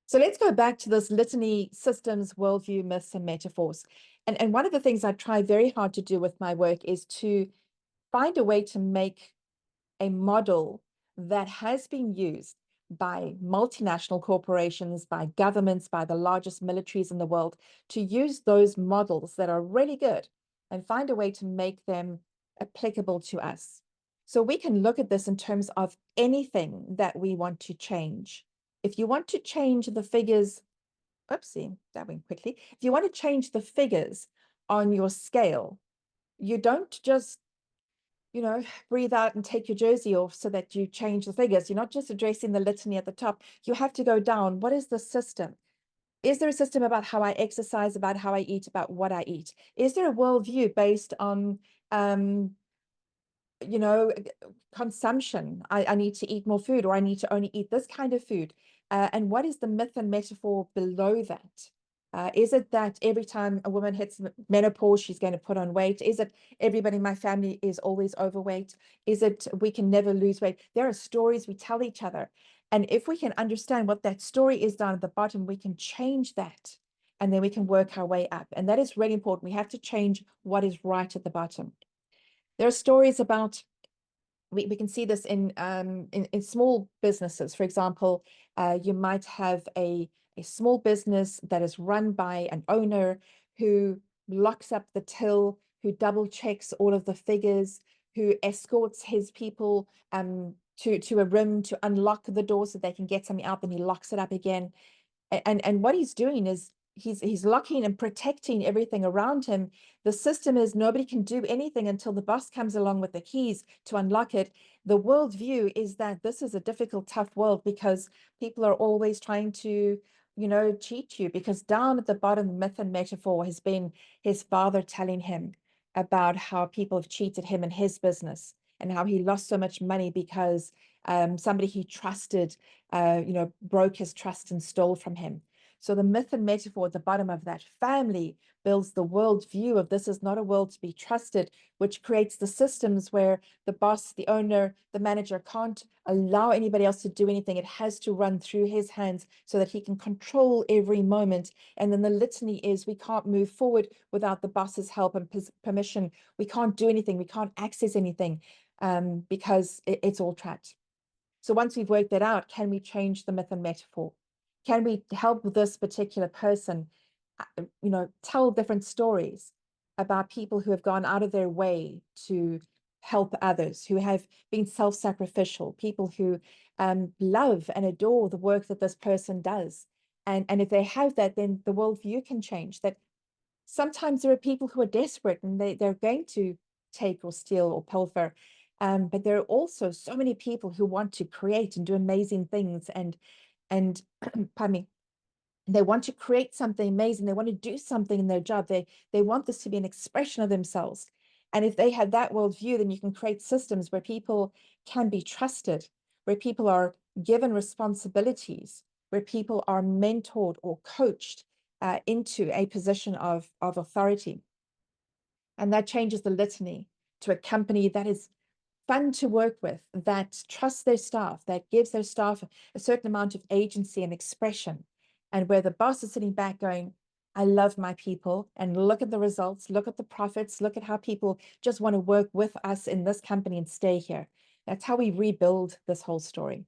So let's go back to this litany: systems, worldview, myths, and metaphors. And one of the things I try very hard to do with my work is to find a way to make a model that has been used by multinational corporations, by governments, by the largest militaries in the world, to use those models that are really good and find a way to make them applicable to us. So we can look at this in terms of anything that we want to change. If you want to change the figures, oopsie, that went quickly. If you want to change the figures on your scale, you don't just breathe out and take your jersey off so that you change the figures. You're not just addressing the litany at the top. You have to go down. What is the system? Is there a system about how I exercise, about how I eat, about what I eat? Is there a worldview based on, um, you know, consumption? I need to eat more food, or I need to only eat this kind of food. And what is the myth and metaphor below that? Is it that every time a woman hits menopause, she's going to put on weight? Is it everybody in my family is always overweight? Is it we can never lose weight? There are stories we tell each other. And if we can understand what that story is down at the bottom, we can change that. And then we can work our way up. And that is really important. We have to change what is right at the bottom. There are stories about, we can see this in small businesses. For example, you might have a small business that is run by an owner who locks up the till, who double checks all of the figures, who escorts his people to a room to unlock the door so they can get something out, then he locks it up again. And what he's doing is he's locking and protecting everything around him. The system is nobody can do anything until the boss comes along with the keys to unlock it. The worldview is that this is a difficult, tough world because people are always trying to, cheat you. Because down at the bottom, myth and metaphor has been his father telling him about how people have cheated him in his business and how he lost so much money because somebody he trusted, broke his trust and stole from him. So the myth and metaphor at the bottom of that family builds the worldview of this is not a world to be trusted, which creates the systems where the boss, the owner, the manager can't allow anybody else to do anything. It has to run through his hands so that he can control every moment. And then the litany is we can't move forward without the boss's help and permission. We can't do anything. We can't access anything because it's all trapped. So once we've worked that out, can we change the myth and metaphor? Can we help this particular person, tell different stories about people who have gone out of their way to help others, who have been self-sacrificial, people who love and adore the work that this person does. And if they have that, then the worldview can change. That sometimes there are people who are desperate and they're going to take or steal or pilfer. But there are also so many people who want to create and do amazing things and pardon me, they want to create something amazing. They want to do something in their job. They want this to be an expression of themselves. And if they have that worldview, then you can create systems where people can be trusted, where people are given responsibilities, where people are mentored or coached into a position of authority. And that changes the litany to a company that is fun to work with, that trusts their staff, that gives their staff a certain amount of agency and expression, and where the boss is sitting back going, I love my people, and look at the results, look at the profits, look at how people just want to work with us in this company and stay here. That's how we rebuild this whole story.